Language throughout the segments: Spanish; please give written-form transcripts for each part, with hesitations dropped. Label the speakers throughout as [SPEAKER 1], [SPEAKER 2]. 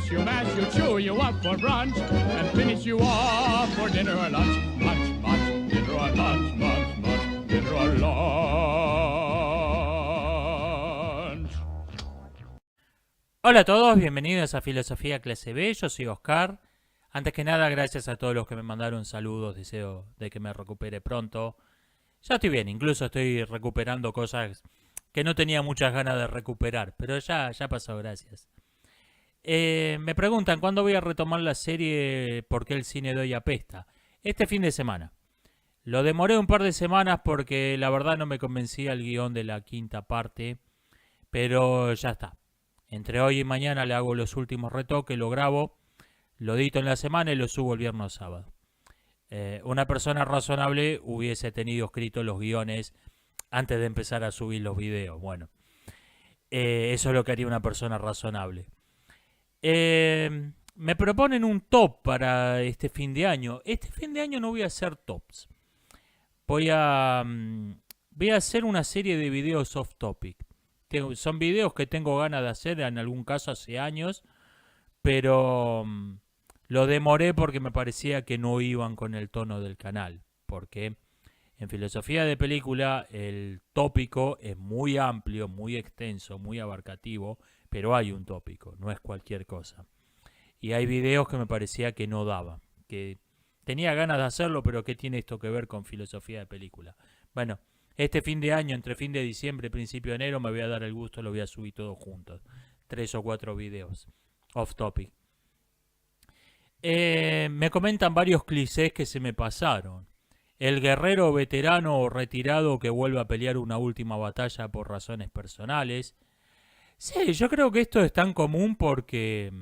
[SPEAKER 1] mix, you mash, you chew, you up for brunch, and finish you off for dinner or lunch. Munch, munch, dinner or lunch, munch, munch, dinner or lunch.
[SPEAKER 2] Hola a todos, bienvenidos a Filosofía Clase B, yo soy Oscar. Antes que nada, gracias a todos los que me mandaron saludos, deseo de que me recupere pronto. Ya estoy bien, incluso estoy recuperando cosas que no tenía muchas ganas de recuperar, pero ya pasó, gracias. Me preguntan cuándo voy a retomar la serie ¿Por qué el cine de hoy apesta? Este fin de semana. Lo demoré un par de semanas porque la verdad no me convencía el guión de la quinta parte, pero ya está. Entre hoy y mañana le hago los últimos retoques, lo grabo, lo edito en la semana y lo subo el viernes o sábado. Una persona razonable hubiese tenido escritos los guiones antes de empezar a subir los videos. Bueno, eso es lo que haría una persona razonable. Me proponen un top para este fin de año. Este fin de año no voy a hacer tops. Voy a hacer una serie de videos off topic. Son videos que tengo ganas de hacer, en algún caso hace años, pero lo demoré porque me parecía que no iban con el tono del canal. Porque en filosofía de película el tópico es muy amplio, muy extenso, muy abarcativo, pero hay un tópico, no es cualquier cosa. Y hay videos que me parecía que no daba, que tenía ganas de hacerlo, pero ¿qué tiene esto que ver con filosofía de película? Bueno, este fin de año, entre fin de diciembre y principio de enero, me voy a dar el gusto, lo voy a subir todos juntos. 3 o 4 videos off topic. Me comentan varios clichés que se me pasaron. El guerrero veterano o retirado que vuelve a pelear una última batalla por razones personales. Sí, yo creo que esto es tan común porque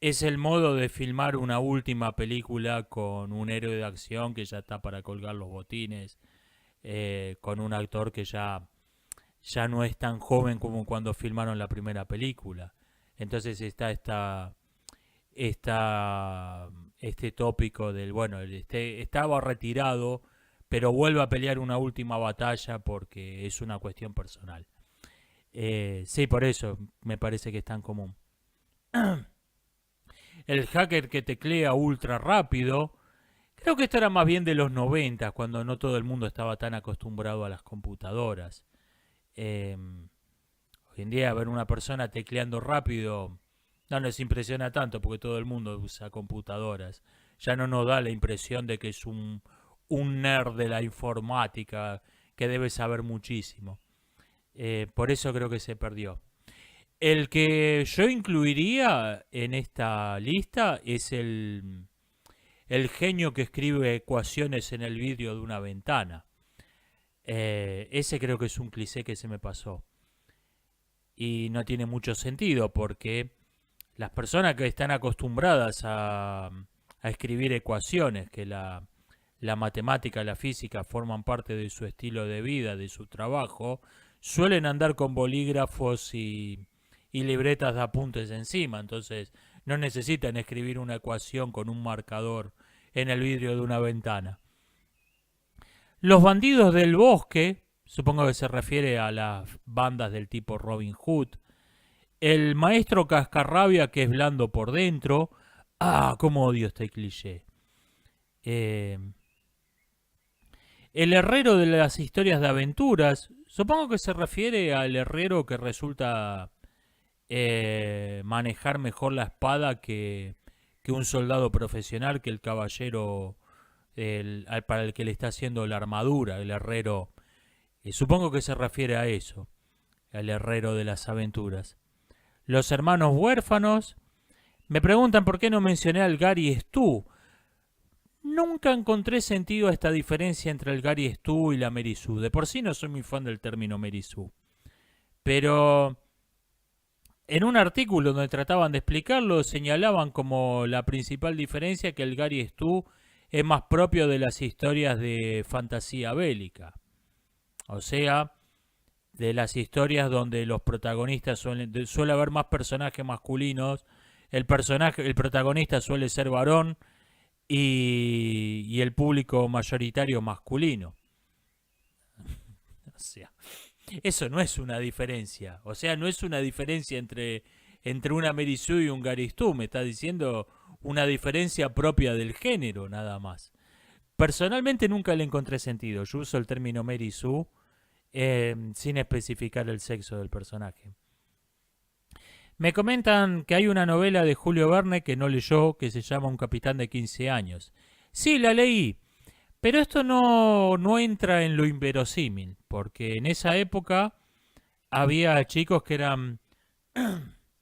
[SPEAKER 2] es el modo de filmar una última película con un héroe de acción que ya está para colgar los botines. Con un actor que ya no es tan joven como cuando filmaron la primera película. Entonces está este tópico del, bueno, estaba retirado, pero vuelve a pelear una última batalla porque es una cuestión personal. Sí, por eso me parece que es tan común. El hacker que teclea ultra rápido. Creo que esto era más bien de los 90, cuando no todo el mundo estaba tan acostumbrado a las computadoras. Hoy en día ver una persona tecleando rápido no nos impresiona tanto porque todo el mundo usa computadoras. Ya no nos da la impresión de que es un nerd de la informática que debe saber muchísimo. Por eso creo que se perdió. El que yo incluiría en esta lista es el genio que escribe ecuaciones en el vidrio de una ventana. Ese creo que es un cliché que se me pasó. Y no tiene mucho sentido porque las personas que están acostumbradas a escribir ecuaciones, que la matemática, la física forman parte de su estilo de vida, de su trabajo, suelen andar con bolígrafos y libretas de apuntes encima. Entonces no necesitan escribir una ecuación con un marcador en el vidrio de una ventana. Los bandidos del bosque, supongo que se refiere a las bandas del tipo Robin Hood. El maestro cascarrabia que es blando por dentro. Ah, cómo odio este cliché. El herrero de las historias de aventuras, supongo que se refiere al herrero que resulta manejar mejor la espada que un soldado profesional, que el caballero para el que le está haciendo la armadura, el herrero. Supongo que se refiere a eso, al herrero de las aventuras. Los hermanos huérfanos. Me preguntan por qué no mencioné al Gary Stu. Nunca encontré sentido a esta diferencia entre el Gary Stu y la Mary Sue. De por sí no soy muy fan del término Mary Sue. Pero en un artículo donde trataban de explicarlo, señalaban como la principal diferencia que el Gary Stu es más propio de las historias de fantasía bélica. O sea, de las historias donde los protagonistas suele haber más personajes masculinos. El protagonista suele ser varón y el público mayoritario masculino. O sea, eso no es una diferencia. O sea, no es una diferencia entre entre una Mary Sue y un Gary Stu. Me está diciendo una diferencia propia del género, nada más. Personalmente nunca le encontré sentido. Yo uso el término Mary Sue sin especificar el sexo del personaje. Me comentan que hay una novela de Julio Verne que no leyó, que se llama Un capitán de 15 años. Sí, la leí, pero esto no entra en lo inverosímil, porque en esa época había chicos que eran...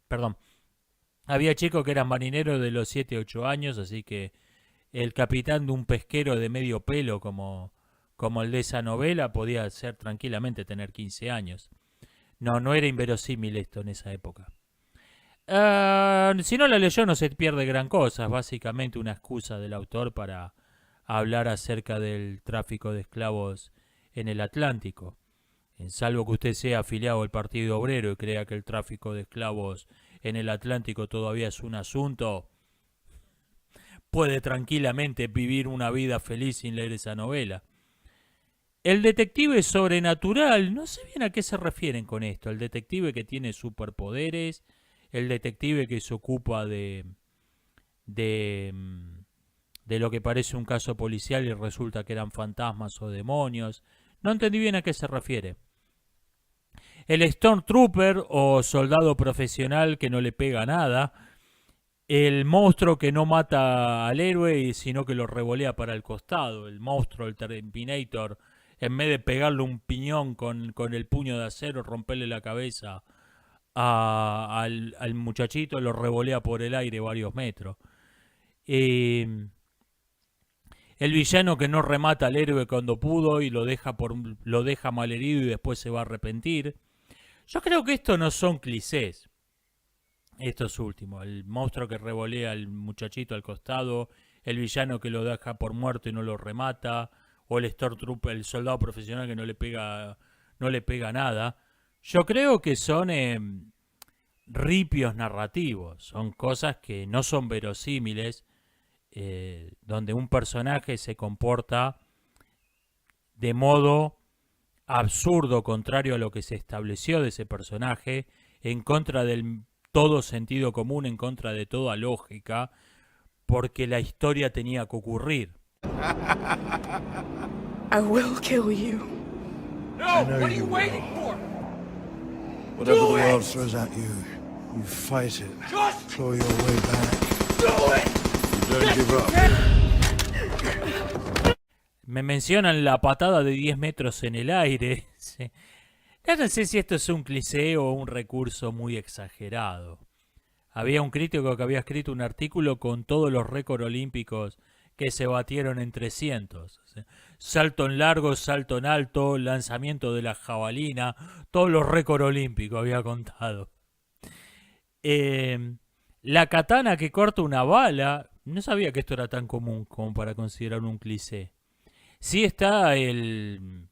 [SPEAKER 2] perdón. Había chicos que eran marineros de los 7, 8 años, así que el capitán de un pesquero de medio pelo como el de esa novela podía ser tranquilamente tener 15 años. No era inverosímil esto en esa época. Si no la leyó no se pierde gran cosa, es básicamente una excusa del autor para hablar acerca del tráfico de esclavos en el Atlántico. Salvo que usted sea afiliado al Partido Obrero y crea que el tráfico de esclavos en el Atlántico todavía es un asunto, puede tranquilamente vivir una vida feliz sin leer esa novela. El detective sobrenatural, no sé bien a qué se refieren con esto. El detective que tiene superpoderes, el detective que se ocupa de lo que parece un caso policial y resulta que eran fantasmas o demonios. No entendí bien a qué se refiere. El Stormtrooper o soldado profesional que no le pega nada. El monstruo que no mata al héroe sino que lo revolea para el costado. El monstruo, el Terminator, en vez de pegarle un piñón con el puño de acero, romperle la cabeza al muchachito, lo revolea por el aire varios metros. El villano que no remata al héroe cuando pudo y lo deja malherido y después se va a arrepentir. Yo creo que estos no son clichés. Estos últimos. El monstruo que revolea al muchachito al costado. El villano que lo deja por muerto y no lo remata. O el Stormtrooper, el soldado profesional que no le pega nada. Yo creo que son ripios narrativos. Son cosas que no son verosímiles. Donde un personaje se comporta de modo absurdo, contrario a lo que se estableció de ese personaje, en contra del todo sentido común, en contra de toda lógica, porque la historia tenía que ocurrir.
[SPEAKER 3] I will kill you.
[SPEAKER 1] No, what are you waiting for?
[SPEAKER 4] Whatever the world throws at you, you fight it.
[SPEAKER 1] Just
[SPEAKER 4] Claw your way back.
[SPEAKER 1] do it!
[SPEAKER 4] Don't give up.
[SPEAKER 2] Me mencionan la patada de 10 metros en el aire. Sí. Ya no sé si esto es un cliché o un recurso muy exagerado. Había un crítico que había escrito un artículo con todos los récords olímpicos que se batieron en 300. ¿Sí? Salto en largo, salto en alto, lanzamiento de la jabalina, todos los récords olímpicos había contado. La katana que corta una bala, no sabía que esto era tan común como para considerar un cliché. Sí está el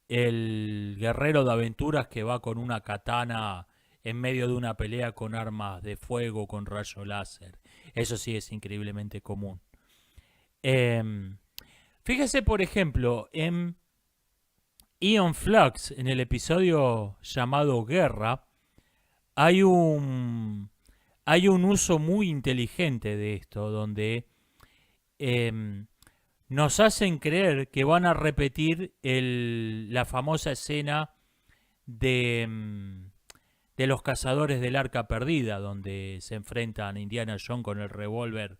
[SPEAKER 2] guerrero de aventuras que va con una katana en medio de una pelea con armas de fuego, con rayo láser. Eso sí es increíblemente común. Fíjese, por ejemplo, en Aeon Flux, en el episodio llamado Guerra, hay un uso muy inteligente de esto, donde nos hacen creer que van a repetir la famosa escena de los cazadores del Arca Perdida, donde se enfrentan Indiana Jones con el revólver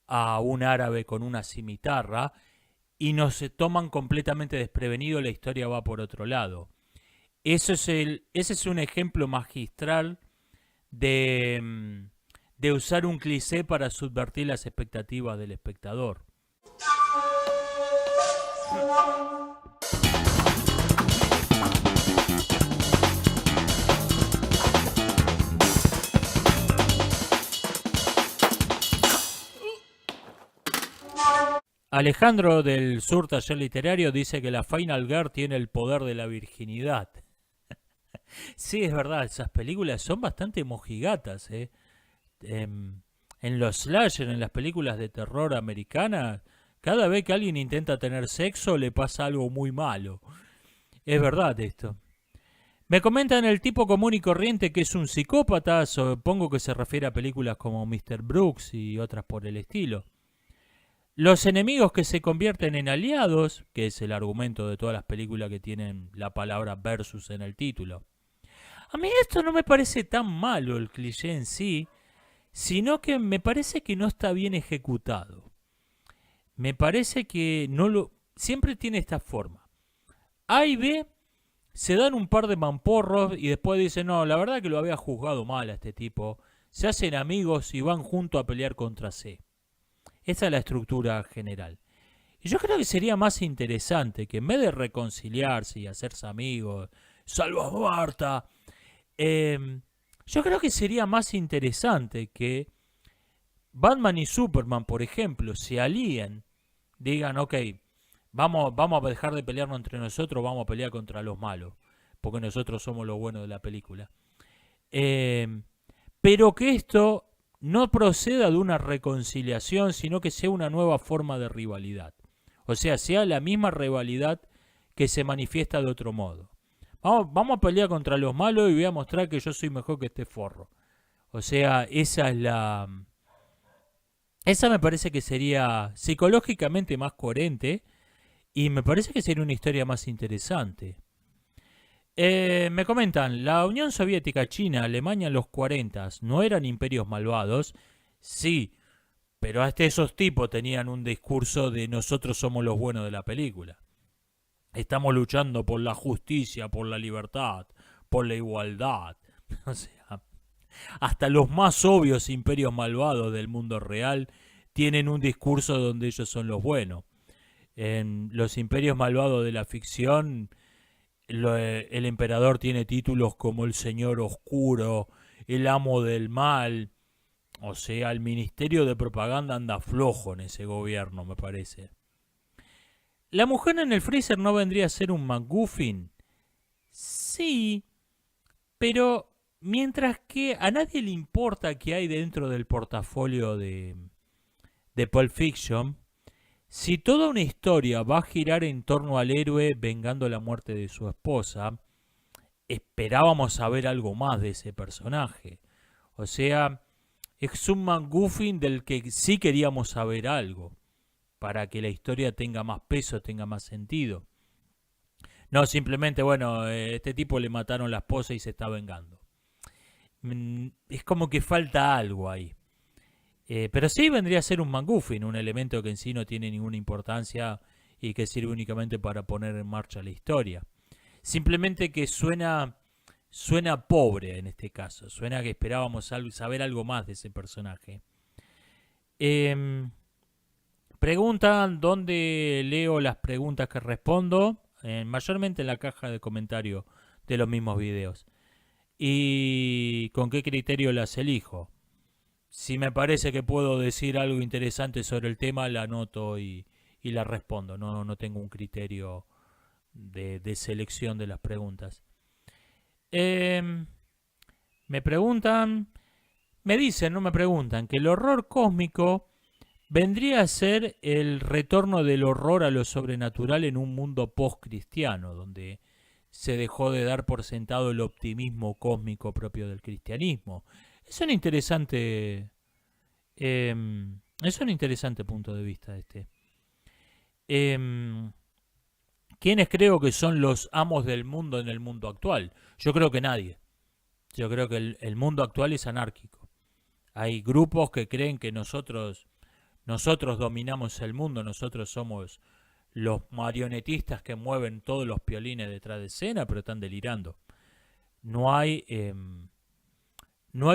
[SPEAKER 2] a un árabe con una cimitarra y nos toman completamente desprevenido, la historia va por otro lado. Ese es un ejemplo magistral de usar un cliché para subvertir las expectativas del espectador. Alejandro del Sur Taller Literario dice que la Final Girl tiene el poder de la virginidad. Sí, es verdad, esas películas son bastante mojigatas. En los slasher, en las películas de terror americanas, cada vez que alguien intenta tener sexo le pasa algo muy malo. Es verdad esto. Me comentan el tipo común y corriente que es un psicópata, supongo que se refiere a películas como Mr. Brooks y otras por el estilo. Los enemigos que se convierten en aliados, que es el argumento de todas las películas que tienen la palabra versus en el título. A mí esto no me parece tan malo el cliché en sí, sino que me parece que no está bien ejecutado. Me parece que siempre tiene esta forma. A y B se dan un par de mamporros y después dicen, no, la verdad que lo había juzgado mal a este tipo. Se hacen amigos y van juntos a pelear contra C. Esa es la estructura general. Y yo creo que sería más interesante que en vez de reconciliarse y hacerse amigos, salva a Marta, yo creo que sería más interesante que Batman y Superman, por ejemplo, se alíen, digan, ok, vamos a dejar de pelearnos entre nosotros, vamos a pelear contra los malos, porque nosotros somos los buenos de la película. Pero que esto no proceda de una reconciliación, sino que sea una nueva forma de rivalidad. O sea, sea la misma rivalidad que se manifiesta de otro modo. Vamos a pelear contra los malos y voy a mostrar que yo soy mejor que este forro. O sea, esa me parece que sería psicológicamente más coherente y me parece que sería una historia más interesante. Me comentan, la Unión Soviética, China, Alemania en los 40 no eran imperios malvados. Sí, pero hasta esos tipos tenían un discurso de nosotros somos los buenos de la película. Estamos luchando por la justicia, por la libertad, por la igualdad. O sea, hasta los más obvios imperios malvados del mundo real tienen un discurso donde ellos son los buenos. En los imperios malvados de la ficción, el emperador tiene títulos como el Señor Oscuro, el Amo del Mal. O sea, el Ministerio de Propaganda anda flojo en ese gobierno, me parece. ¿La mujer en el freezer no vendría a ser un MacGuffin? Sí, pero mientras que a nadie le importa qué hay dentro del portafolio de Pulp Fiction, si toda una historia va a girar en torno al héroe vengando la muerte de su esposa, esperábamos saber algo más de ese personaje. O sea, es un MacGuffin del que sí queríamos saber algo, para que la historia tenga más peso, tenga más sentido. No, simplemente, bueno, este tipo le mataron la esposa y se está vengando. Es como que falta algo ahí. Pero sí vendría a ser un MacGuffin, un elemento que en sí no tiene ninguna importancia y que sirve únicamente para poner en marcha la historia. Simplemente que suena pobre en este caso. Suena que esperábamos saber algo más de ese personaje. Preguntan dónde leo las preguntas que respondo. Mayormente en la caja de comentarios de los mismos videos. ¿Y con qué criterio las elijo? Si me parece que puedo decir algo interesante sobre el tema, la anoto y la respondo. No tengo un criterio de selección de las preguntas. Me preguntan, me dicen, no me preguntan, que el horror cósmico vendría a ser el retorno del horror a lo sobrenatural en un mundo post-cristiano, donde se dejó de dar por sentado el optimismo cósmico propio del cristianismo. Es un interesante punto de vista este. ¿Quiénes creo que son los amos del mundo en el mundo actual? Yo creo que nadie. Yo creo que el mundo actual es anárquico. Hay grupos que creen que nosotros dominamos el mundo, nosotros somos los marionetistas que mueven todos los piolines detrás de escena, pero están delirando. No hay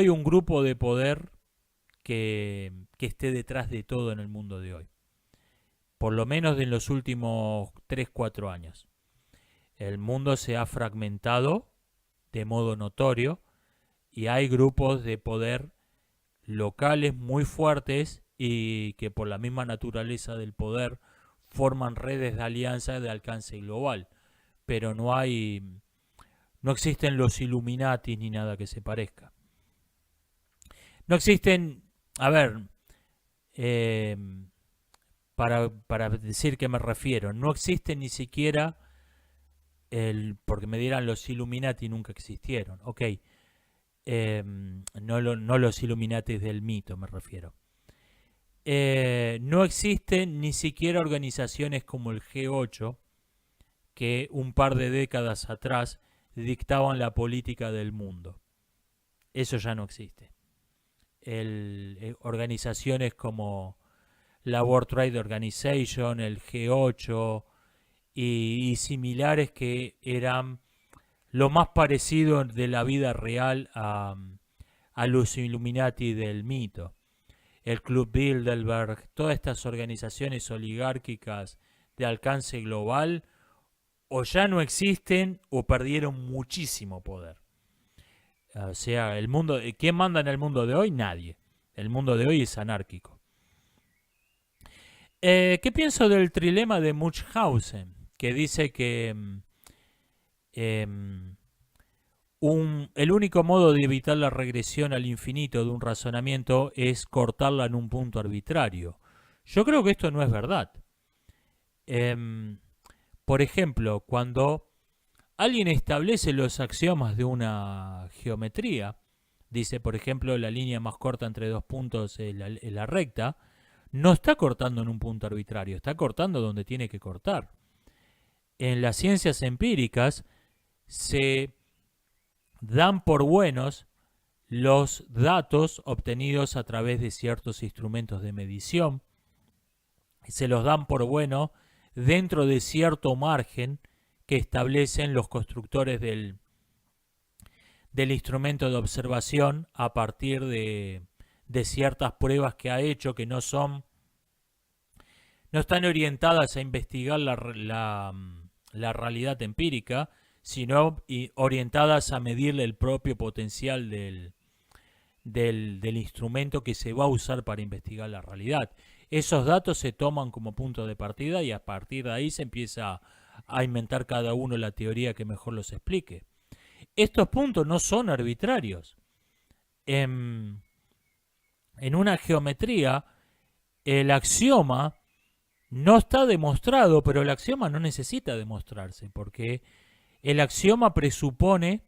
[SPEAKER 2] un grupo de poder que esté detrás de todo en el mundo de hoy. Por lo menos en los últimos 3-4 años. El mundo se ha fragmentado de modo notorio y hay grupos de poder locales muy fuertes y que por la misma naturaleza del poder forman redes de alianza de alcance global. Pero no existen los Illuminati ni nada que se parezca. No existen, a ver, para decir qué me refiero, no existen ni siquiera porque me dirán los Illuminati nunca existieron. Ok, no los Illuminati del mito me refiero. No existen ni siquiera organizaciones como el G8, que un par de décadas atrás dictaban la política del mundo. Eso ya no existe. Organizaciones como la World Trade Organization, el G8 y similares que eran lo más parecido de la vida real a los Illuminati del mito. El Club Bilderberg, todas estas organizaciones oligárquicas de alcance global o ya no existen o perdieron muchísimo poder. O sea, el mundo, ¿quién manda en el mundo de hoy? Nadie. El mundo de hoy es anárquico. ¿Qué pienso del trilema de Munchausen? Que dice que el único modo de evitar la regresión al infinito de un razonamiento es cortarla en un punto arbitrario. Yo creo que esto no es verdad. Por ejemplo, cuando alguien establece los axiomas de una geometría, dice, por ejemplo, la línea más corta entre dos puntos es la recta, no está cortando en un punto arbitrario, está cortando donde tiene que cortar. En las ciencias empíricas se dan por buenos los datos obtenidos a través de ciertos instrumentos de medición, se los dan por bueno dentro de cierto margen que establecen los constructores del instrumento de observación a partir de ciertas pruebas que ha hecho que no están orientadas a investigar la realidad empírica, sino orientadas a medirle el propio potencial del instrumento que se va a usar para investigar la realidad. Esos datos se toman como punto de partida y a partir de ahí se empieza a inventar cada uno la teoría que mejor los explique. Estos puntos no son arbitrarios. En una geometría, el axioma no está demostrado, pero el axioma no necesita demostrarse, porque el axioma presupone,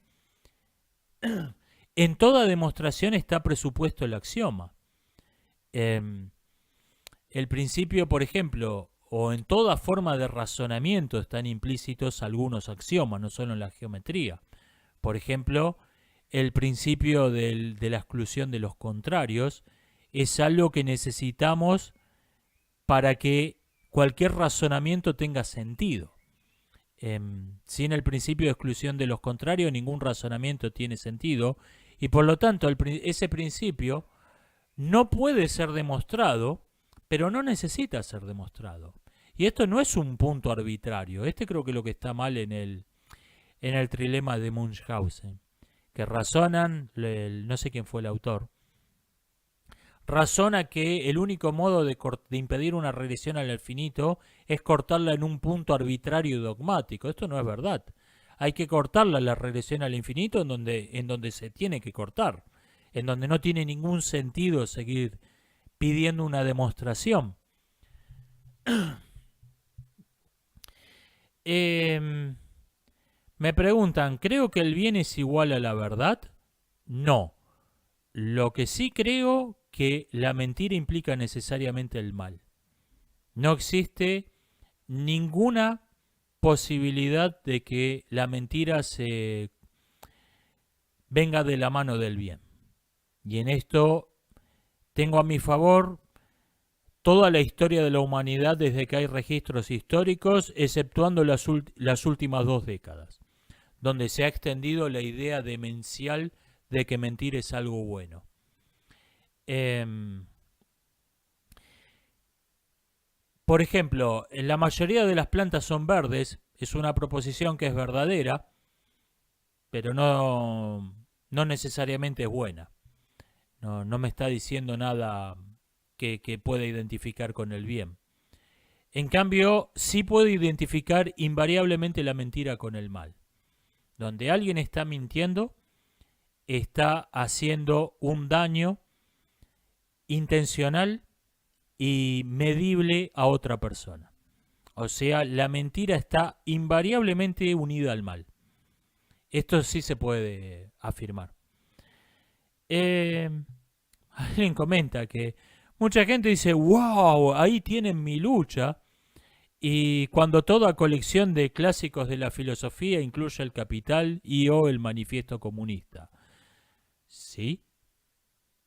[SPEAKER 2] en toda demostración está presupuesto el axioma. El principio, por ejemplo, o en toda forma de razonamiento están implícitos algunos axiomas, no solo en la geometría. Por ejemplo, el principio de la exclusión de los contrarios es algo que necesitamos para que cualquier razonamiento tenga sentido. Sin el principio de exclusión de los contrarios, ningún razonamiento tiene sentido y por lo tanto ese principio no puede ser demostrado, pero no necesita ser demostrado. Y esto no es un punto arbitrario. Creo que lo que está mal en el trilema de Munchausen, que razonan, no sé quién fue el autor, razona que el único modo de impedir una regresión al infinito es cortarla en un punto arbitrario y dogmático. Esto no es verdad. Hay que cortarla la regresión al infinito en donde se tiene que cortar, en donde no tiene ningún sentido seguir pidiendo una demostración. Me preguntan, ¿creo que el bien es igual a la verdad? No. Lo que sí creo que la mentira implica necesariamente el mal. No existe ninguna posibilidad de que la mentira se venga de la mano del bien. Y en esto tengo a mi favor toda la historia de la humanidad desde que hay registros históricos, exceptuando las últimas 2 décadas, donde se ha extendido la idea demencial de que mentir es algo bueno. Por ejemplo, la mayoría de las plantas son verdes, es una proposición que es verdadera, pero no necesariamente es buena. No me está diciendo nada que pueda identificar con el bien. En cambio, sí puedo identificar invariablemente la mentira con el mal. Donde alguien está mintiendo, está haciendo un daño intencional y medible a otra persona. O sea, la mentira está invariablemente unida al mal. Esto sí se puede afirmar. Alguien comenta que mucha gente dice, wow, ahí tienen mi lucha. Y cuando toda colección de clásicos de la filosofía incluye el Capital y o el Manifiesto Comunista. Sí,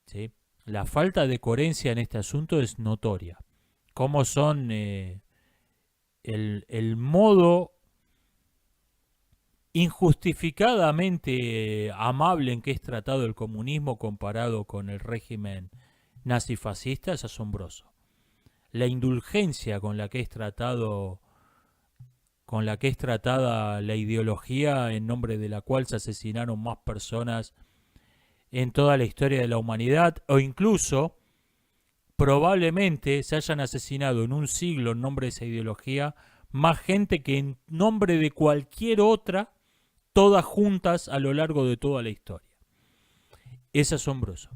[SPEAKER 2] sí. La falta de coherencia en este asunto es notoria. Cómo son el modo injustificadamente amable en que es tratado el comunismo comparado con el régimen nazifascista es asombroso. La indulgencia con la que es tratada la ideología en nombre de la cual se asesinaron más personas en toda la historia de la humanidad, o incluso probablemente se hayan asesinado en un siglo en nombre de esa ideología más gente que en nombre de cualquier otra, todas juntas a lo largo de toda la historia. Es asombroso.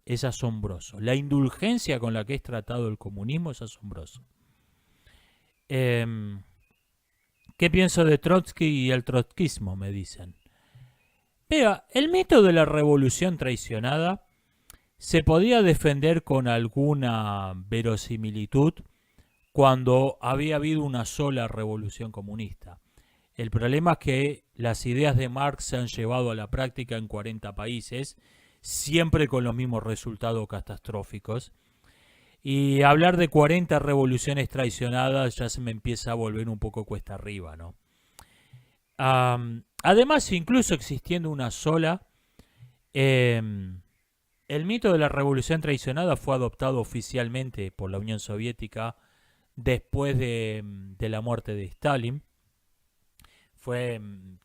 [SPEAKER 2] Es asombroso. La indulgencia con la que es tratado el comunismo es asombroso. ¿Qué pienso de Trotsky y el trotskismo? Me dicen. Vea, el mito de la revolución traicionada se podía defender con alguna verosimilitud cuando había habido una sola revolución comunista. El problema es que las ideas de Marx se han llevado a la práctica en 40 países, siempre con los mismos resultados catastróficos. Y hablar de 40 revoluciones traicionadas ya se me empieza a volver un poco cuesta arriba, ¿no? Además, incluso existiendo una sola, el mito de la revolución traicionada fue adoptado oficialmente por la Unión Soviética después de la muerte de Stalin.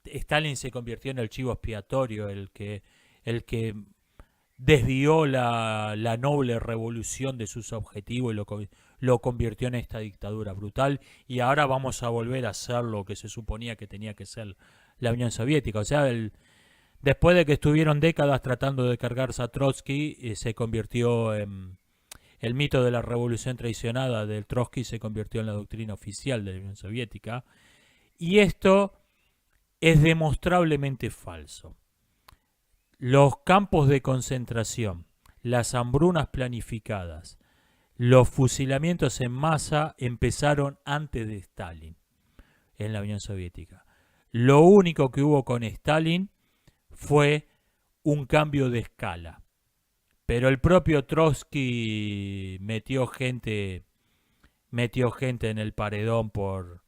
[SPEAKER 2] Stalin se convirtió en el chivo expiatorio, el que desvió la noble revolución de sus objetivos y lo convirtió en esta dictadura brutal, y ahora vamos a volver a hacer lo que se suponía que tenía que ser la Unión Soviética. O sea, después de que estuvieron décadas tratando de cargarse a Trotsky, se convirtió en el mito de la revolución traicionada del Trotsky, se convirtió en la doctrina oficial de la Unión Soviética, y esto es demostrablemente falso. Los campos de concentración, las hambrunas planificadas, los fusilamientos en masa empezaron antes de Stalin en la Unión Soviética. Lo único que hubo con Stalin fue un cambio de escala. Pero el propio Trotsky metió gente en el paredón por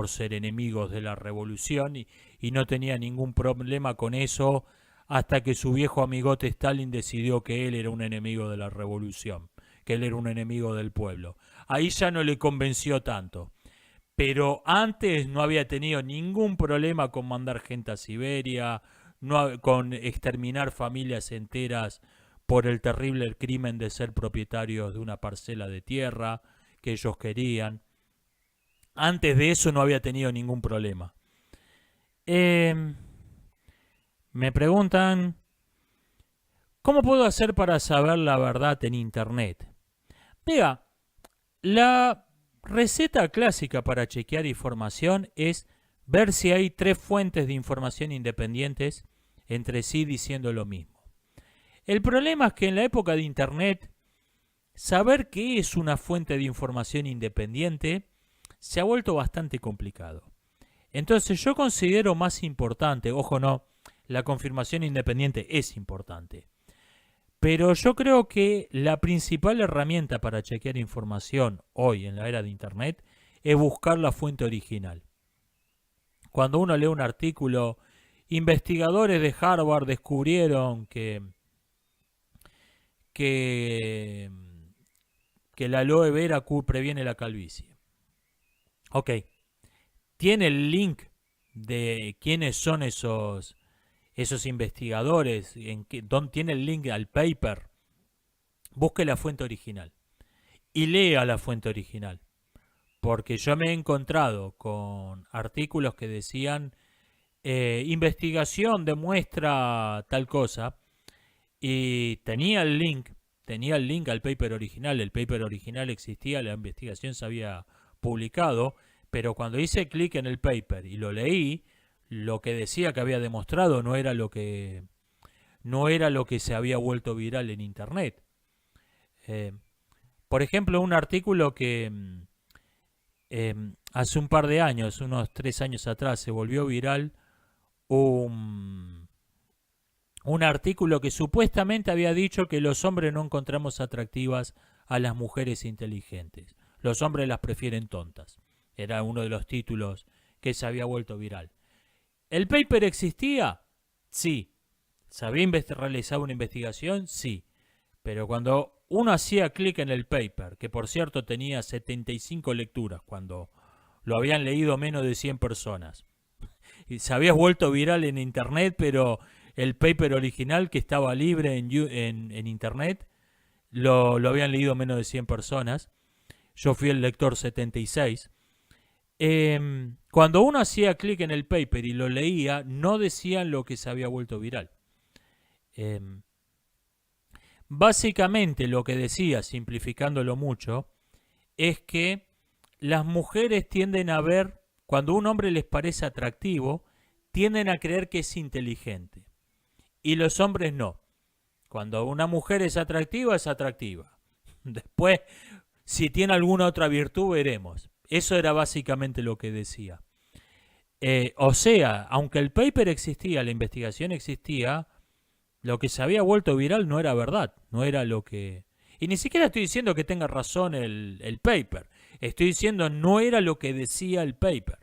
[SPEAKER 2] ser enemigos de la revolución y no tenía ningún problema con eso hasta que su viejo amigote Stalin decidió que él era un enemigo de la revolución, que él era un enemigo del pueblo. Ahí ya no le convenció tanto. Pero antes no había tenido ningún problema con mandar gente a Siberia, con exterminar familias enteras por el terrible crimen de ser propietarios de una parcela de tierra que ellos querían. Antes de eso no había tenido ningún problema. Me preguntan, ¿cómo puedo hacer para saber la verdad en Internet? Vea, la receta clásica para chequear información es ver si hay 3 fuentes de información independientes entre sí diciendo lo mismo. El problema es que en la época de Internet, saber qué es una fuente de información independiente se ha vuelto bastante complicado. Entonces yo considero más importante, ojo no, la confirmación independiente es importante, pero yo creo que la principal herramienta para chequear información hoy en la era de Internet es buscar la fuente original. Cuando uno lee un artículo, investigadores de Harvard descubrieron que la aloe vera previene la calvicie. Ok, tiene el link de quiénes son esos investigadores, donde tiene el link al paper. Busque la fuente original y lea la fuente original, porque yo me he encontrado con artículos que decían investigación demuestra tal cosa y tenía el link al paper original. El paper original existía, la investigación se había publicado, pero cuando hice clic en el paper y lo leí, lo que decía que había demostrado no era lo que se había vuelto viral en internet. Por ejemplo, un artículo que hace un par de años, unos 3 años atrás, se volvió viral un artículo que supuestamente había dicho que los hombres no encontramos atractivas a las mujeres inteligentes. Los hombres las prefieren tontas. Era uno de los títulos que se había vuelto viral. ¿El paper existía? Sí. ¿Se había realizado una investigación? Sí. Pero cuando uno hacía clic en el paper, que por cierto tenía 75 lecturas cuando lo habían leído menos de 100 personas, y se había vuelto viral en internet, pero el paper original que estaba libre en internet lo habían leído menos de 100 personas. Yo fui el lector 76. Cuando uno hacía clic en el paper y lo leía, no decían lo que se había vuelto viral. Básicamente lo que decía, simplificándolo mucho, es que las mujeres tienden a ver, cuando un hombre les parece atractivo, tienden a creer que es inteligente. Y los hombres no. Cuando una mujer es atractiva, es atractiva. Después, si tiene alguna otra virtud, veremos. Eso era básicamente lo que decía. O sea, aunque el paper existía, la investigación existía, lo que se había vuelto viral no era verdad. No era lo que... Y ni siquiera estoy diciendo que tenga razón el paper. Estoy diciendo no era lo que decía el paper.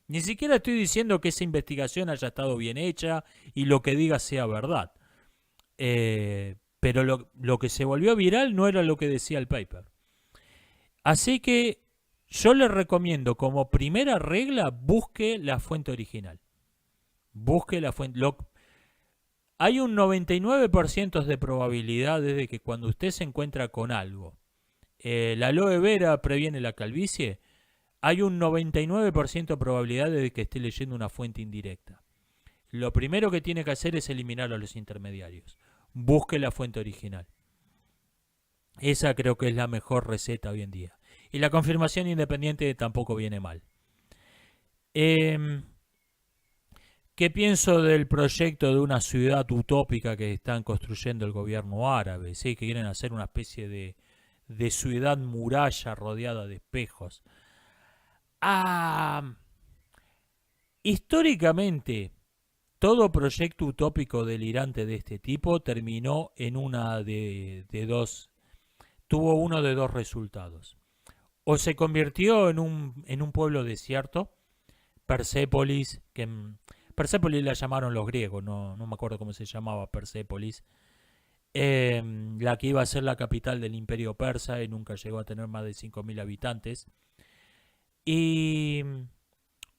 [SPEAKER 2] Ni siquiera estoy diciendo que esa investigación haya estado bien hecha y lo que diga sea verdad. Pero lo que se volvió viral no era lo que decía el paper. Así que yo le recomiendo, como primera regla, busque la fuente original. Busque la fuente. Hay un 99% de probabilidades de que cuando usted se encuentra con algo, la aloe vera previene la calvicie, hay un 99% de probabilidades de que esté leyendo una fuente indirecta. Lo primero que tiene que hacer es eliminar a los intermediarios. Busque la fuente original. Esa creo que es la mejor receta hoy en día. Y la confirmación independiente tampoco viene mal. ¿Qué pienso del proyecto de una ciudad utópica que están construyendo el gobierno árabe? ¿Sí? Que quieren hacer una especie de ciudad muralla rodeada de espejos. Históricamente, todo proyecto utópico delirante de este tipo terminó en tuvo uno de dos resultados. O se convirtió en un pueblo desierto, Persépolis, Persépolis la llamaron los griegos, no me acuerdo cómo se llamaba Persépolis, la que iba a ser la capital del imperio persa y nunca llegó a tener más de 5.000 habitantes.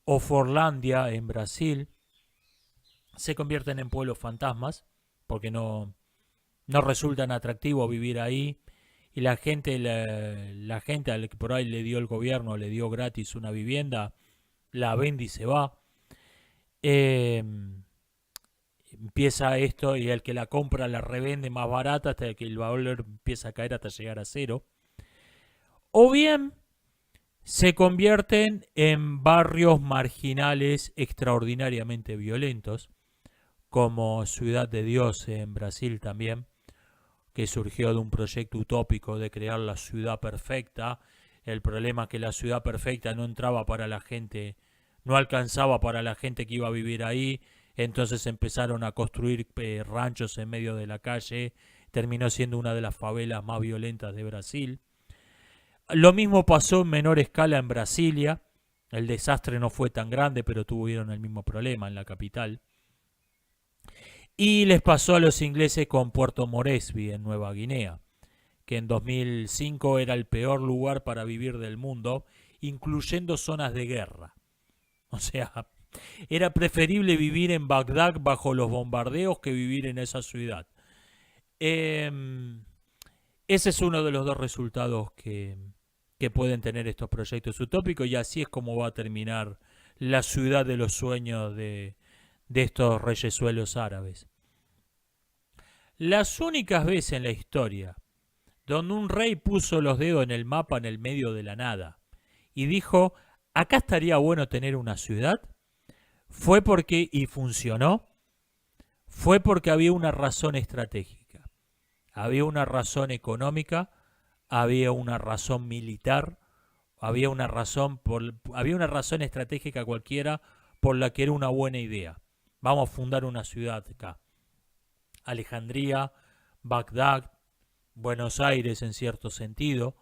[SPEAKER 2] O Forlandia en Brasil, se convierten en pueblos fantasmas porque no resultan atractivos vivir ahí y la gente a la que por ahí le dio el gobierno, le dio gratis una vivienda, la vende y se va. Empieza esto y el que la compra la revende más barata hasta que el valor empieza a caer hasta llegar a cero. O bien se convierten en barrios marginales extraordinariamente violentos, como Ciudad de Dios en Brasil también, que surgió de un proyecto utópico de crear la ciudad perfecta. El problema es que la ciudad perfecta no entraba para la gente, no alcanzaba para la gente que iba a vivir ahí, entonces empezaron a construir ranchos en medio de la calle, terminó siendo una de las favelas más violentas de Brasil. Lo mismo pasó en menor escala en Brasilia, el desastre no fue tan grande, pero tuvieron el mismo problema en la capital. Y les pasó a los ingleses con Puerto Moresby en Nueva Guinea, que en 2005 era el peor lugar para vivir del mundo, incluyendo zonas de guerra. O sea, era preferible vivir en Bagdad bajo los bombardeos que vivir en esa ciudad. Ese es uno de los dos resultados que pueden tener estos proyectos utópicos, y así es como va a terminar la ciudad de los sueños de estos reyesuelos árabes. Las únicas veces en la historia donde un rey puso los dedos en el mapa en el medio de la nada y dijo, acá estaría bueno tener una ciudad, fue porque, y funcionó, fue porque había una razón estratégica, había una razón económica, había una razón militar, había una razón estratégica cualquiera por la que era una buena idea. Vamos a fundar una ciudad acá. Alejandría, Bagdad, Buenos Aires en cierto sentido.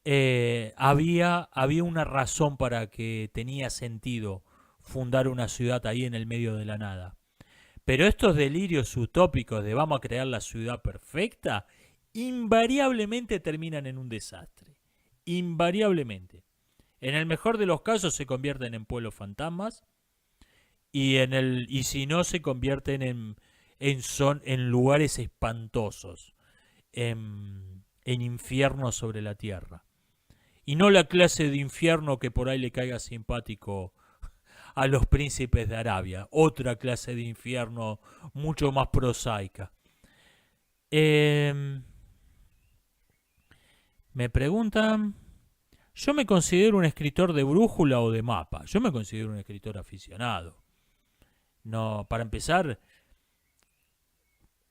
[SPEAKER 2] Había una razón para que tenía sentido fundar una ciudad ahí en el medio de la nada. Pero estos delirios utópicos de vamos a crear la ciudad perfecta, invariablemente terminan en un desastre. Invariablemente. En el mejor de los casos se convierten en pueblos fantasmas y si no se convierten en lugares espantosos, en infiernos sobre la tierra. Y no la clase de infierno que por ahí le caiga simpático a los príncipes de Arabia, otra clase de infierno mucho más prosaica. Me preguntan, yo me considero un escritor de brújula o de mapa. Yo me considero un escritor aficionado. No, para empezar,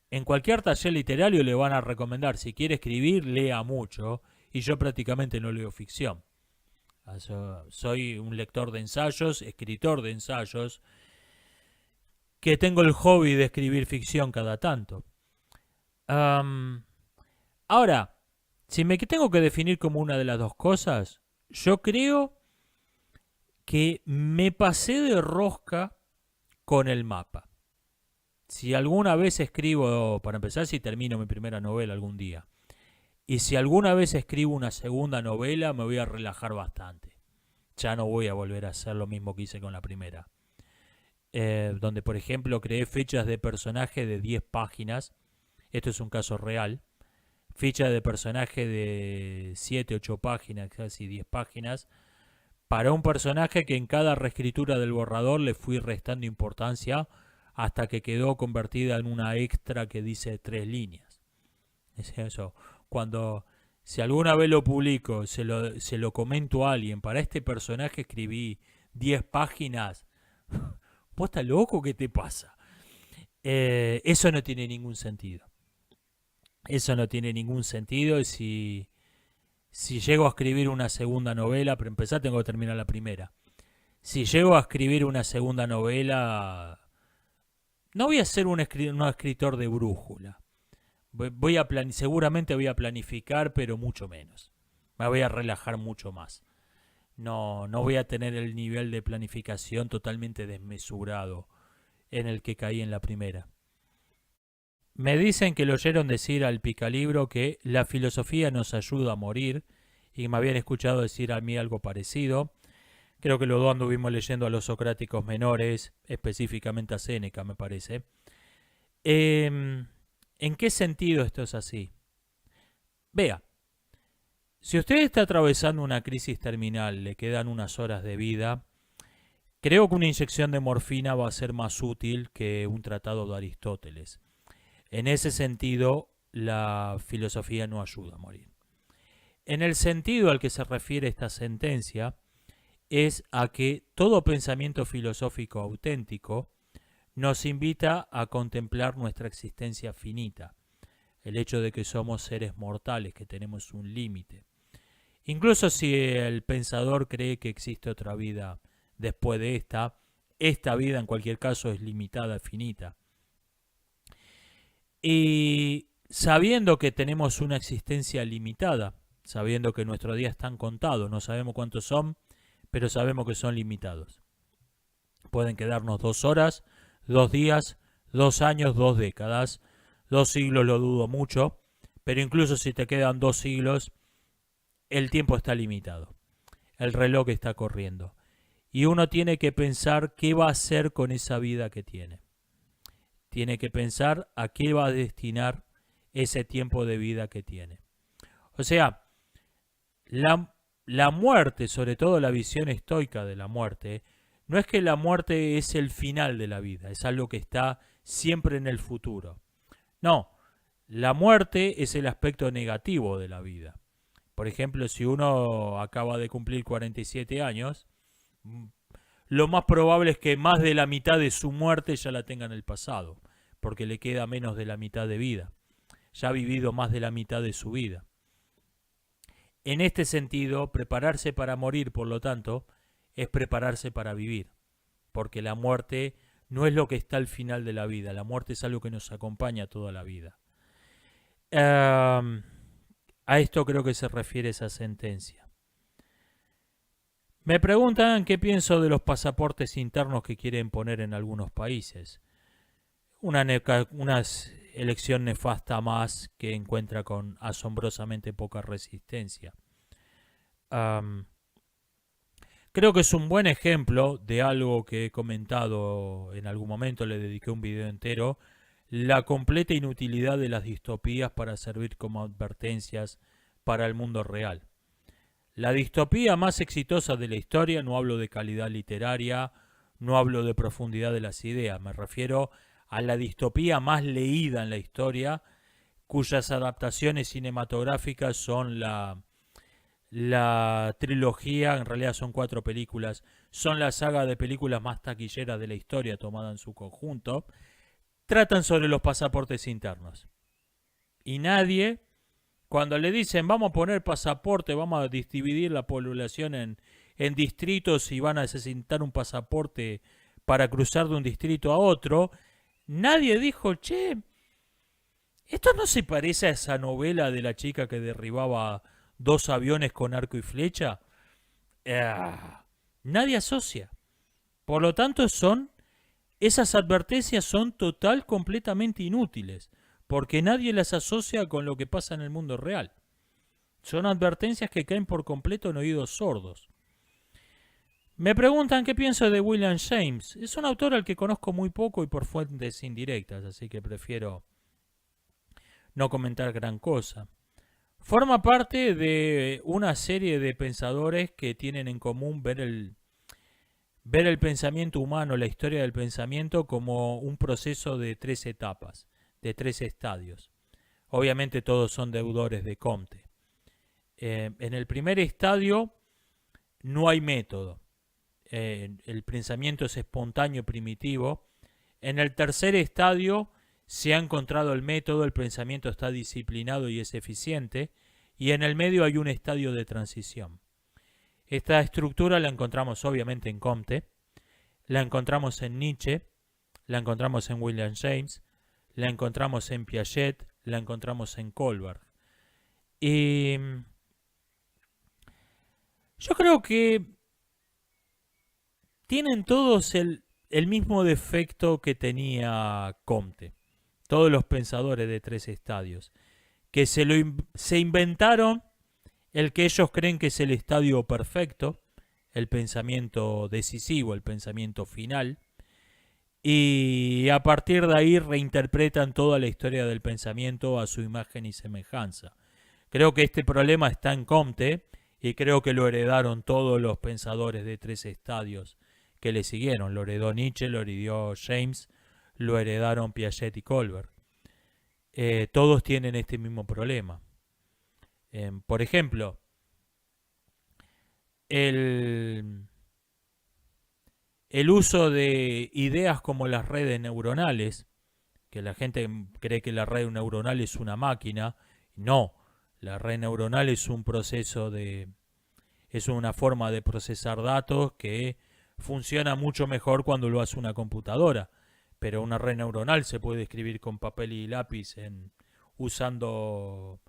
[SPEAKER 2] en cualquier taller literario le van a recomendar, si quiere escribir, lea mucho, y yo prácticamente no leo ficción. Soy un lector de ensayos, escritor de ensayos, que tengo el hobby de escribir ficción cada tanto. Ahora, si me tengo que definir como una de las dos cosas, yo creo que me pasé de rosca con el mapa. Si alguna vez escribo, para empezar, si termino mi primera novela algún día, y si alguna vez escribo una segunda novela, me voy a relajar bastante. Ya no voy a volver a hacer lo mismo que hice con la primera. Donde, por ejemplo, creé fichas de personaje de 10 páginas. Esto es un caso real. Ficha de personaje de 7, 8 páginas, casi 10 páginas, para un personaje que en cada reescritura del borrador le fui restando importancia hasta que quedó convertida en una extra que dice 3 líneas. Es eso. Si alguna vez lo publico, se lo comento a alguien, para este personaje escribí 10 páginas, ¿vos estás loco? ¿Qué te pasa? Eso no tiene ningún sentido. Eso no tiene ningún sentido. Si llego a escribir una segunda novela, pero empezar tengo que terminar la primera. Si llego a escribir una segunda novela, no voy a ser un escritor de brújula. Seguramente voy a planificar, pero mucho menos. Me voy a relajar mucho más. No voy a tener el nivel de planificación totalmente desmesurado en el que caí en la primera. Me dicen que lo oyeron decir al Picalibro que la filosofía nos ayuda a morir, y me habían escuchado decir a mí algo parecido. Creo que los dos anduvimos leyendo a los socráticos menores, específicamente a Séneca, me parece. ¿En qué sentido esto es así? Vea, si usted está atravesando una crisis terminal, le quedan unas horas de vida, creo que una inyección de morfina va a ser más útil que un tratado de Aristóteles. En ese sentido, la filosofía no ayuda a morir. En el sentido al que se refiere esta sentencia, es a que todo pensamiento filosófico auténtico nos invita a contemplar nuestra existencia finita, el hecho de que somos seres mortales, que tenemos un límite. Incluso si el pensador cree que existe otra vida después de esta vida en cualquier caso es limitada, finita. Y sabiendo que tenemos una existencia limitada, sabiendo que nuestros días están contados, no sabemos cuántos son, pero sabemos que son limitados. Pueden quedarnos 2 horas, 2 días, 2 años, 2 décadas, 2 siglos lo dudo mucho, pero incluso si te quedan 2 siglos, el tiempo está limitado, el reloj está corriendo, y uno tiene que pensar qué va a hacer con esa vida que tiene. Tiene que pensar a qué va a destinar ese tiempo de vida que tiene. O sea, la muerte, sobre todo la visión estoica de la muerte, no es que la muerte es el final de la vida, es algo que está siempre en el futuro. No, la muerte es el aspecto negativo de la vida. Por ejemplo, si uno acaba de cumplir 47 años, lo más probable es que más de la mitad de su muerte ya la tenga en el pasado, porque le queda menos de la mitad de vida. Ya ha vivido más de la mitad de su vida. En este sentido, prepararse para morir, por lo tanto, es prepararse para vivir, porque la muerte no es lo que está al final de la vida, la muerte es algo que nos acompaña toda la vida. A esto creo que se refiere esa sentencia. Me preguntan qué pienso de los pasaportes internos que quieren poner en algunos países. Una elección nefasta más que encuentra con asombrosamente poca resistencia. Creo que es un buen ejemplo de algo que he comentado en algún momento, le dediqué un video entero, la completa inutilidad de las distopías para servir como advertencias para el mundo real. La distopía más exitosa de la historia, no hablo de calidad literaria, no hablo de profundidad de las ideas, me refiero a la distopía más leída en la historia, cuyas adaptaciones cinematográficas son la trilogía, en realidad son 4 películas, son la saga de películas más taquilleras de la historia tomada en su conjunto, tratan sobre los pasaportes internos. Y nadie, cuando le dicen vamos a poner pasaporte, vamos a dividir la población en distritos y van a necesitar un pasaporte para cruzar de un distrito a otro, nadie dijo, che, esto no se parece a esa novela de la chica que derribaba 2 aviones con arco y flecha. Nadie asocia. Por lo tanto, esas advertencias son completamente inútiles, porque nadie las asocia con lo que pasa en el mundo real. Son advertencias que caen por completo en oídos sordos. Me preguntan qué pienso de William James. Es un autor al que conozco muy poco y por fuentes indirectas, así que prefiero no comentar gran cosa. Forma parte de una serie de pensadores que tienen en común ver el pensamiento humano, la historia del pensamiento, como un proceso de 3 etapas, de 3 estadios. Obviamente todos son deudores de Comte. En el primer estadio no hay método. El pensamiento es espontáneo y primitivo. En el tercer estadio se ha encontrado el método, el pensamiento está disciplinado y es eficiente. Y en el medio hay un estadio de transición. Esta estructura la encontramos obviamente en Comte, la encontramos en Nietzsche, la encontramos en William James, la encontramos en Piaget, la encontramos en Kohlberg. Y yo creo que tienen todos el mismo defecto que tenía Comte, todos los pensadores de 3 estadios, que se inventaron el que ellos creen que es el estadio perfecto, el pensamiento decisivo, el pensamiento final, y a partir de ahí reinterpretan toda la historia del pensamiento a su imagen y semejanza. Creo que este problema está en Comte y creo que lo heredaron todos los pensadores de 3 estadios que le siguieron. Lo heredó Nietzsche, lo heredó James, lo heredaron Piaget y Kohlberg. Todos tienen este mismo problema. Por ejemplo, el uso de ideas como las redes neuronales, que la gente cree que la red neuronal es una máquina. No, la red neuronal es un proceso es una forma de procesar datos que funciona mucho mejor cuando lo hace una computadora. Pero una red neuronal se puede escribir con papel y lápiz usando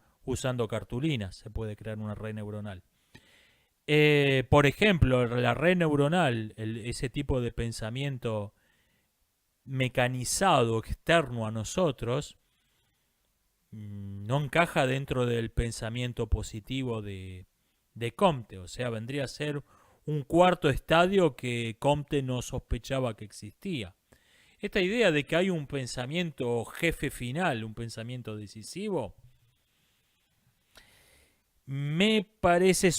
[SPEAKER 2] cartulinas, se puede crear una red neuronal. Por ejemplo, la red neuronal, ese tipo de pensamiento mecanizado externo a nosotros, no encaja dentro del pensamiento positivo de Comte. O sea, vendría a ser un cuarto estadio que Comte no sospechaba que existía. Esta idea de que hay un pensamiento jefe final, un pensamiento decisivo, me parece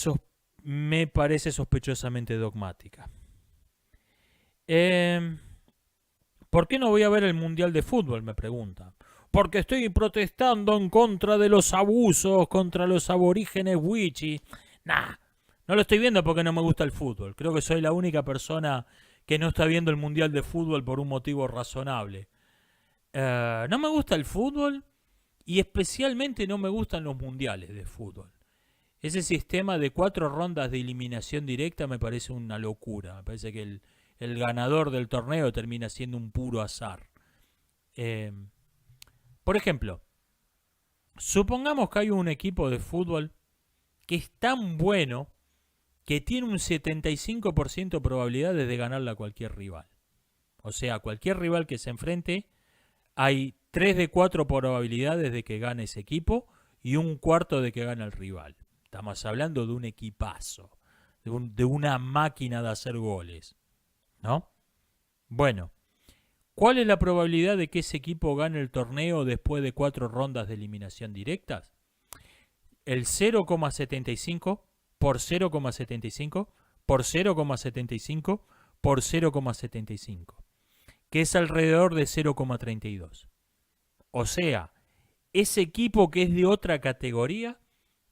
[SPEAKER 2] sospechosamente dogmática. ¿Por qué no voy a ver el Mundial de Fútbol?, me pregunta. porque estoy protestando en contra de los abusos contra los aborígenes wichí. Nah, no lo estoy viendo porque no me gusta el fútbol. Creo que soy la única persona que no está viendo el Mundial de Fútbol por un motivo razonable. No me gusta el fútbol y especialmente no me gustan los mundiales de fútbol. Ese sistema de 4 rondas de eliminación directa me parece una locura. Me parece que el ganador del torneo termina siendo un puro azar. Por ejemplo, supongamos que hay un equipo de fútbol que es tan bueno que tiene un 75% de probabilidades de ganarle a cualquier rival. O sea, cualquier rival que se enfrente, hay 3 de 4 probabilidades de que gane ese equipo y 1/4 de que gane el rival. Estamos hablando de un equipazo, de una máquina de hacer goles, ¿no? Bueno, ¿cuál es la probabilidad de que ese equipo gane el torneo después de 4 rondas de eliminación directas? El 0,75 por 0,75 por 0,75 por 0,75, que es alrededor de 0,32. O sea, ese equipo que es de otra categoría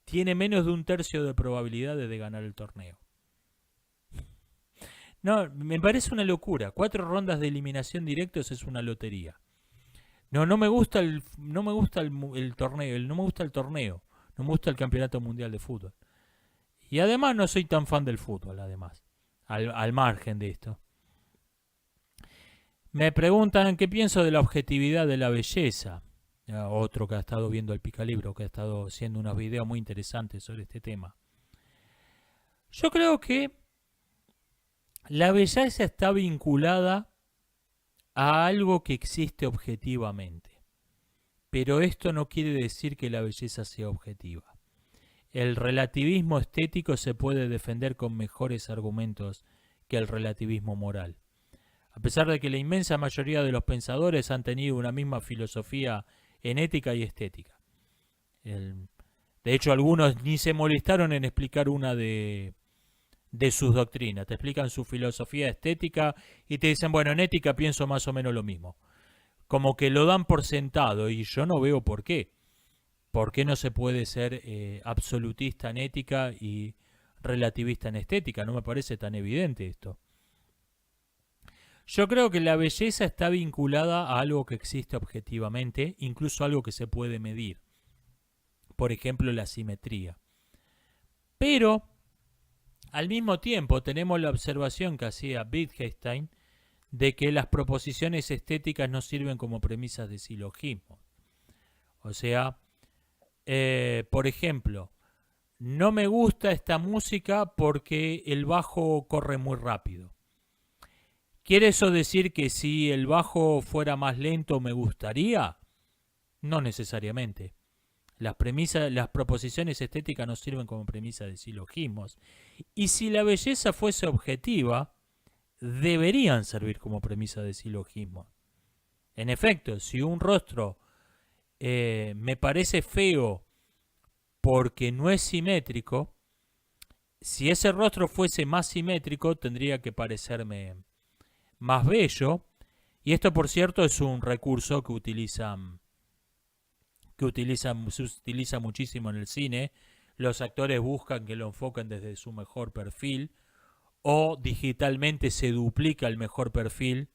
[SPEAKER 2] tiene menos de 1/3 de probabilidades de ganar el torneo. No, me parece una locura. 4 rondas de eliminación directos es una lotería. No me gusta el torneo, no me gusta el torneo, no me gusta el Campeonato Mundial de Fútbol. Y además no soy tan fan del fútbol, además, al margen de esto. Me preguntan qué pienso de la objetividad de la belleza. Otro que ha estado viendo el Picalibro, que ha estado haciendo unos videos muy interesantes sobre este tema. Yo creo que la belleza está vinculada a algo que existe objetivamente. Pero esto no quiere decir que la belleza sea objetiva. El relativismo estético se puede defender con mejores argumentos que el relativismo moral. A pesar de que la inmensa mayoría de los pensadores han tenido una misma filosofía en ética y estética. De hecho, algunos ni se molestaron en explicar una de sus doctrinas. Te explican su filosofía estética y te dicen, bueno, en ética pienso más o menos lo mismo. Como que lo dan por sentado y yo no veo por qué. ¿Por qué no se puede ser absolutista en ética y relativista en estética? No me parece tan evidente esto. Yo creo que la belleza está vinculada a algo que existe objetivamente, incluso algo que se puede medir. Por ejemplo, la simetría. Pero, al mismo tiempo, tenemos la observación que hacía Wittgenstein de que las proposiciones estéticas no sirven como premisas de silogismo. O sea, por ejemplo, no me gusta esta música porque el bajo corre muy rápido. ¿Quiere eso decir que si el bajo fuera más lento me gustaría? No necesariamente. Las proposiciones estéticas no sirven como premisa de silogismos. Y si la belleza fuese objetiva, deberían servir como premisa de silogismo. En efecto, si un rostro me parece feo porque no es simétrico, si ese rostro fuese más simétrico, tendría que parecerme más bello. Y esto, por cierto, es un recurso que se utiliza muchísimo en el cine. Los actores buscan que lo enfoquen desde su mejor perfil, o digitalmente se duplica el mejor perfil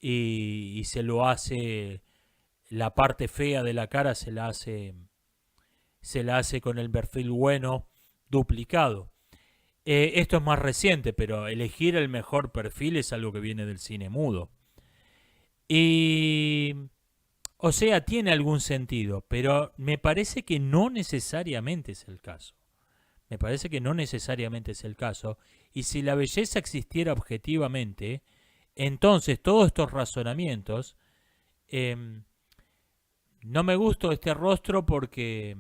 [SPEAKER 2] y se lo hace, la parte fea de la cara se la hace con el perfil bueno duplicado. Esto es más reciente, pero elegir el mejor perfil es algo que viene del cine mudo. Y, o sea, tiene algún sentido, pero me parece que no necesariamente es el caso. Me parece que no necesariamente es el caso. Y si la belleza existiera objetivamente, entonces todos estos razonamientos, no me gusta este rostro porque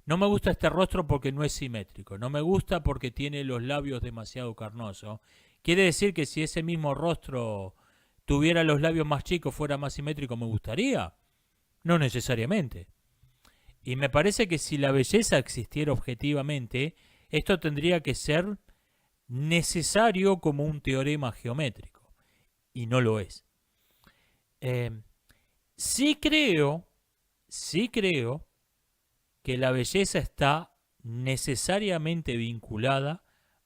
[SPEAKER 2] no es simétrico. No me gusta porque tiene los labios demasiado carnosos. Quiere decir que si ese mismo rostro tuviera los labios más chicos, fuera más simétrico, ¿me gustaría? No necesariamente. Y me parece que si la belleza existiera objetivamente, esto tendría que ser necesario como un teorema geométrico. Y no lo es. Sí creo que la belleza está necesariamente vinculada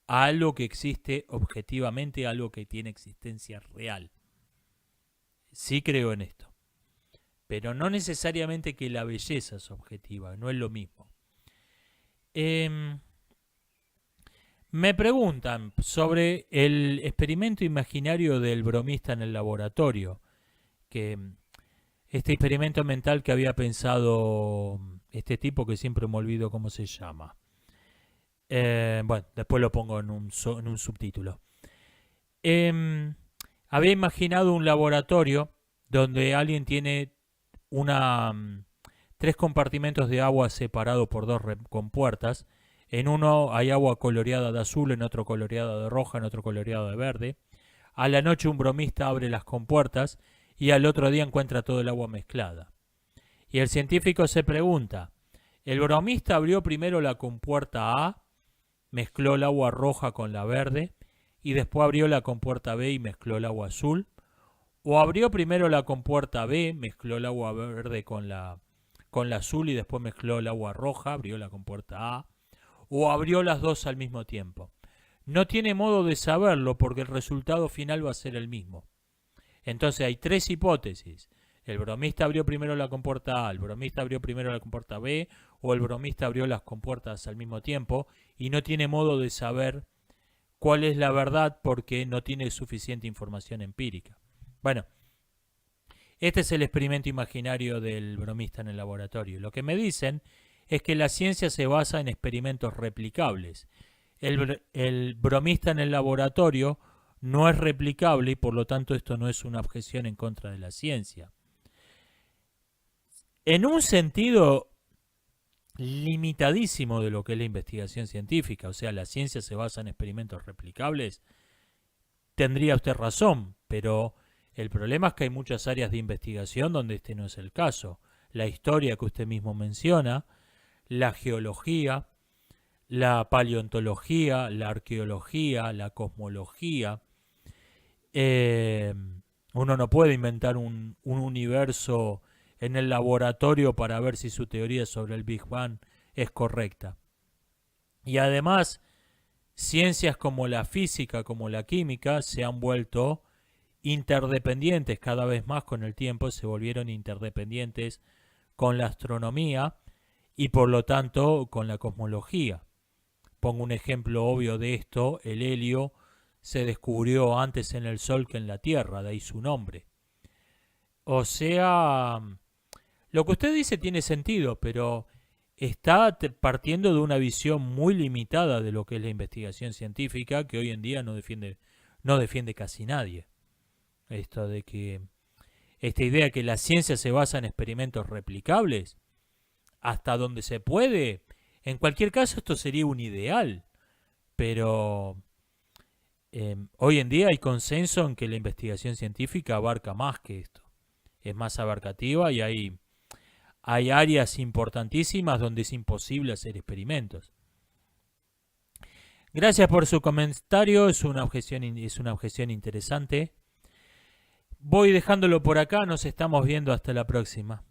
[SPEAKER 2] a algo que existe objetivamente, a algo que tiene existencia real. Sí creo en esto. Pero no necesariamente que la belleza es objetiva, no es lo mismo. Me preguntan sobre el experimento imaginario del bromista en el laboratorio, que este experimento mental que había pensado este tipo que siempre me olvido cómo se llama. Bueno, después lo pongo en un subtítulo. Había imaginado un laboratorio donde alguien tiene tres compartimentos de agua separados por dos compuertas. En uno hay agua coloreada de azul, en otro coloreada de roja, en otro coloreada de verde. A la noche un bromista abre las compuertas y al otro día encuentra todo el agua mezclada. Y el científico se pregunta, ¿el bromista abrió primero la compuerta A, mezcló el agua roja con la verde, y después abrió la compuerta B y mezcló el agua azul? ¿O abrió primero la compuerta B, mezcló el agua verde con la azul y después mezcló el agua roja, abrió la compuerta A? ¿O abrió las dos al mismo tiempo? No tiene modo de saberlo porque el resultado final va a ser el mismo. Entonces hay tres hipótesis. El bromista abrió primero la compuerta A, el bromista abrió primero la compuerta B, o el bromista abrió las compuertas al mismo tiempo y no tiene modo de saber cuál es la verdad porque no tiene suficiente información empírica. Bueno, este es el experimento imaginario del bromista en el laboratorio. Lo que me dicen es que la ciencia se basa en experimentos replicables. El bromista en el laboratorio no es replicable y por lo tanto esto no es una objeción en contra de la ciencia. En un sentido limitadísimo de lo que es la investigación científica, o sea, la ciencia se basa en experimentos replicables, tendría usted razón, pero el problema es que hay muchas áreas de investigación donde este no es el caso. La historia que usted mismo menciona, la geología, la paleontología, la arqueología, la cosmología. Uno no puede inventar un universo en el laboratorio para ver si su teoría sobre el Big Bang es correcta. Y además, ciencias como la física, como la química, se han vuelto interdependientes cada vez más con el tiempo, se volvieron interdependientes con la astronomía y por lo tanto con la cosmología. Pongo un ejemplo obvio de esto, el helio se descubrió antes en el Sol que en la Tierra, de ahí su nombre. O sea, lo que usted dice tiene sentido, pero está partiendo de una visión muy limitada de lo que es la investigación científica que hoy en día no defiende casi nadie. Esto de que esta idea que la ciencia se basa en experimentos replicables, hasta donde se puede, en cualquier caso esto sería un ideal, pero hoy en día hay consenso en que la investigación científica abarca más que esto, es más abarcativa y hay áreas importantísimas donde es imposible hacer experimentos. Gracias por su comentario, es una objeción interesante. Voy dejándolo por acá, nos estamos viendo hasta la próxima.